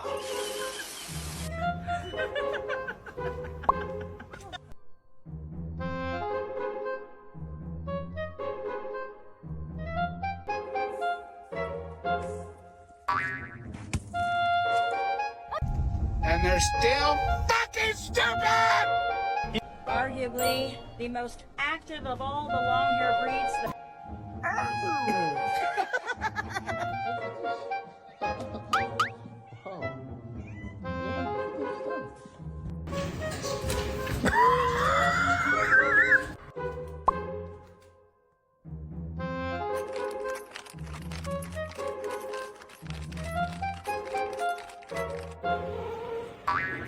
And they're still fucking stupid! Arguably the most active of all the long-haired breeds.